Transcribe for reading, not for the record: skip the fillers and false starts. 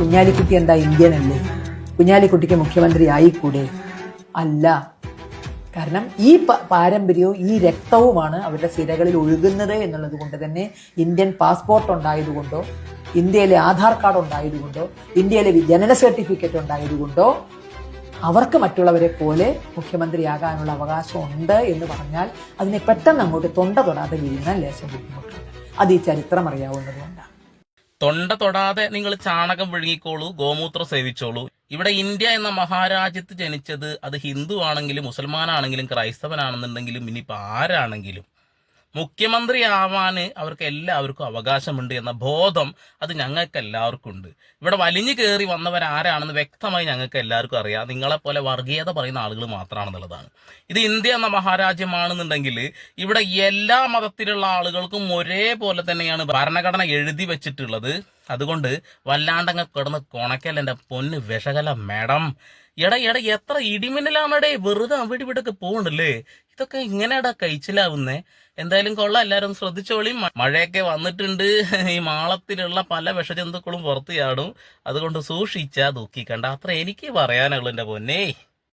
കുഞ്ഞാലിക്കുട്ടി എന്താ ഇന്ത്യൻ അല്ലേ? കുഞ്ഞാലിക്കുട്ടിക്ക് മുഖ്യമന്ത്രി ആയിക്കൂടെ? അല്ല. കാരണം ഈ പാരമ്പര്യവും ഈ രക്തവുമാണ് അവരുടെ സിരകളിൽ ഒഴുകുന്നത് എന്നുള്ളത് കൊണ്ട് തന്നെ ഇന്ത്യൻ പാസ്പോർട്ട് ഉണ്ടായതുകൊണ്ടോ, ഇന്ത്യയിലെ ആധാർ കാർഡ് ഉണ്ടായതുകൊണ്ടോ, ഇന്ത്യയിലെ ജനന സർട്ടിഫിക്കറ്റ് ഉണ്ടായതുകൊണ്ടോ അവർക്ക് മറ്റുള്ളവരെ പോലെ മുഖ്യമന്ത്രിയാകാനുള്ള അവകാശം ഉണ്ട് എന്ന് പറഞ്ഞാൽ അതിനെ പെട്ടെന്ന് അങ്ങോട്ട് തൊണ്ട തൊടാതെ വീഴുന്ന ലേശം ബുദ്ധിമുട്ടുണ്ട്. അത് ഈ ചരിത്രം അറിയാവുന്നതുകൊണ്ടാണ്. തൊണ്ട തൊടാതെ നിങ്ങൾ ചാണകം വിഴുങ്ങിക്കോളൂ, ഗോമൂത്രം സേവിച്ചോളൂ. ഇവിടെ ഇന്ത്യ എന്ന മഹാരാജ്യത്ത് ജനിച്ചത് അത് ഹിന്ദു ആണെങ്കിലും മുസൽമാനാണെങ്കിലും ക്രൈസ്തവനാണെന്നുണ്ടെങ്കിലും ഇനിയിപ്പോൾ ആരാണെങ്കിലും മുഖ്യമന്ത്രി ആവാന് അവർക്ക് എല്ലാവർക്കും അവകാശമുണ്ട് എന്ന ബോധം അത് ഞങ്ങൾക്ക് എല്ലാവർക്കും ഉണ്ട്. ഇവിടെ വലിഞ്ഞു കയറി വന്നവരാരാണെന്ന് വ്യക്തമായി ഞങ്ങൾക്ക് എല്ലാവർക്കും അറിയാം. നിങ്ങളെപ്പോലെ വർഗീയത പറയുന്ന ആളുകൾ മാത്രമാണെന്നുള്ളതാണ്. ഇത് ഇന്ത്യ എന്ന മഹാരാജ്യമാണെന്നുണ്ടെങ്കിൽ ഇവിടെ എല്ലാ മതത്തിലുള്ള ആളുകൾക്കും ഒരേപോലെ തന്നെയാണ് ഭരണഘടന എഴുതി വെച്ചിട്ടുള്ളത്. അതുകൊണ്ട് വല്ലാണ്ടങ്ങ് കിടന്ന് കൊണക്കൽ എൻ്റെ പൊന്ന് വിഷകല മേഡം. എടാ എത്ര ഇടിമിന്നലാണടേ, വെറുതെ അവിടെ ഇവിടെയൊക്കെ പോകണ്ടല്ലേ. ഇതൊക്കെ ഇങ്ങനെയാടാ കഴിച്ചിലാവുന്നേ. എന്തായാലും കൊള്ളാം, എല്ലാവരും ശ്രദ്ധിച്ചോളി. മഴയൊക്കെ വന്നിട്ടുണ്ട്. ഈ മാളത്തിലുള്ള പല വിഷജന്തുക്കളും പുറത്തു ചാടും. അതുകൊണ്ട് സൂക്ഷിച്ചാ ദുഃഖിക്കണ്ട. അത്ര എനിക്ക് പറയാനുള്ളൂ എൻ്റെ പൊന്നേ.